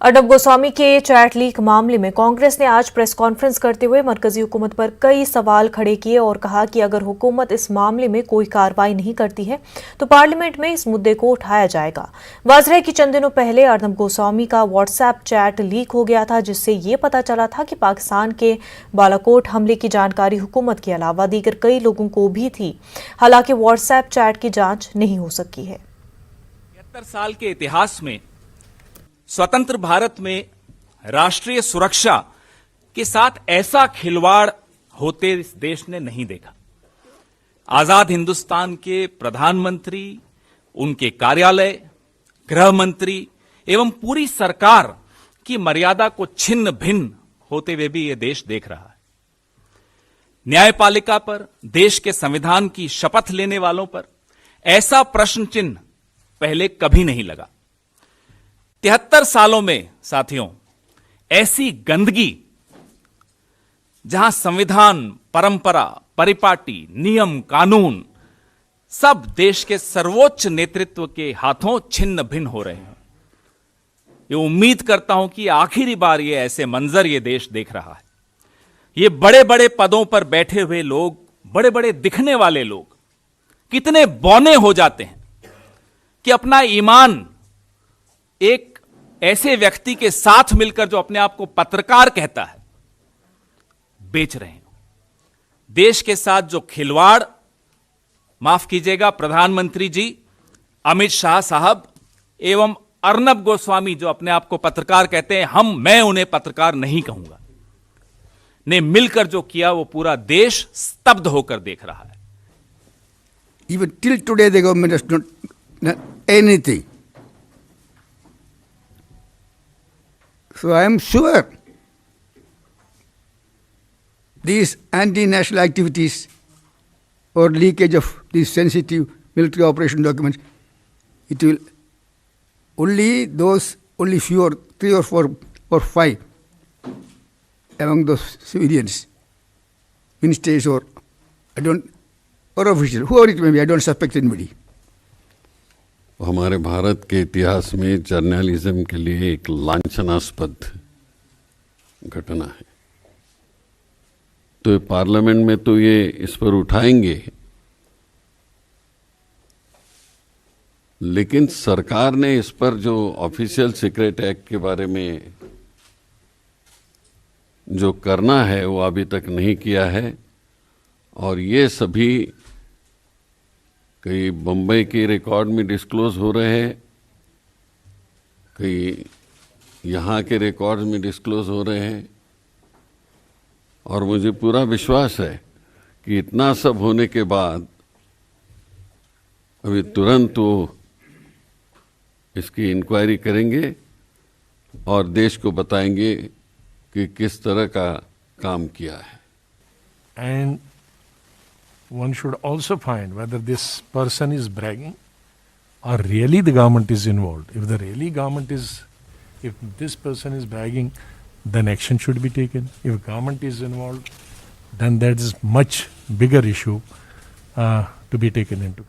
अर्नब गोस्वामी के chat leak मामले में कांग्रेस ने आज प्रेस कॉन्फ्रेंस करते हुए मरकजी हुकूमत पर कई सवाल खड़े किए और कहा कि अगर हुकूमत इस मामले में कोई कार्रवाई नहीं करती है तो पार्लियामेंट में इस मुद्दे को उठाया जाएगा। वाज़ेह है कि चंद दिनों पहले अर्नब गोस्वामी का व्हाट्सएप चैट लीक हो गया था, जिससे ये पता चला था कि पाकिस्तान के बालाकोट हमले की जानकारी हुकूमत के अलावा दीगर कई लोगों को भी थी। हालांकि व्हाट्सएप चैट की जांच नहीं हो सकी है। 70 साल के इतिहास में स्वतंत्र भारत में राष्ट्रीय सुरक्षा के साथ ऐसा खिलवाड़ होते इस देश ने नहीं देखा। आजाद हिंदुस्तान के प्रधानमंत्री, उनके कार्यालय, गृह मंत्री एवं पूरी सरकार की मर्यादा को छिन्न भिन्न होते हुए भी यह देश देख रहा है। न्यायपालिका पर, देश के संविधान की शपथ लेने वालों पर ऐसा प्रश्न चिन्ह पहले कभी नहीं लगा। 73 सालों में साथियों, ऐसी गंदगी जहां संविधान, परंपरा, परिपाटी, नियम, कानून सब देश के सर्वोच्च नेतृत्व के हाथों छिन्न भिन्न हो रहे हैं। ये उम्मीद करता हूं कि आखिरी बार ये ऐसे मंजर ये देश देख रहा है। ये बड़े बड़े पदों पर बैठे हुए लोग, बड़े बड़े दिखने वाले लोग कितने बौने हो जाते हैं कि अपना ईमान एक ऐसे व्यक्ति के साथ मिलकर जो अपने आप को पत्रकार कहता है, बेच रहे हैं। देश के साथ जो खिलवाड़, माफ कीजिएगा प्रधानमंत्री जी, अमित शाह साहब एवं अर्नब गोस्वामी जो अपने आप को पत्रकार कहते हैं, मैं उन्हें पत्रकार नहीं कहूंगा, ने मिलकर जो किया वो पूरा देश स्तब्ध होकर देख रहा है। Even till today the government has not done anything. So I am sure these anti-national activities or leakage of these sensitive military operation documents, it will only few or 3 or 4 or 5 among those civilians, ministers or officials, whoever it may be, I don't suspect anybody. हमारे भारत के इतिहास में journalism के लिए एक लांछनास्पद घटना है। तो पार्लियामेंट में तो ये इस पर उठाएंगे, लेकिन सरकार ने इस पर जो ऑफिशियल सीक्रेट एक्ट के बारे में जो करना है वो अभी तक नहीं किया है। और ये सभी कई बम्बई के रिकॉर्ड में डिस्क्लोज हो रहे हैं, कई यहाँ के रिकॉर्ड में डिस्क्लोज हो रहे हैं। और मुझे पूरा विश्वास है कि इतना सब होने के बाद अभी तुरंत वो इसकी इंक्वायरी करेंगे और देश को बताएंगे कि किस तरह का काम किया है। And one should also find whether this person is bragging or really the government is involved. If this person is bragging, then action should be taken. If government is involved, then that is much bigger issue to be taken into consideration.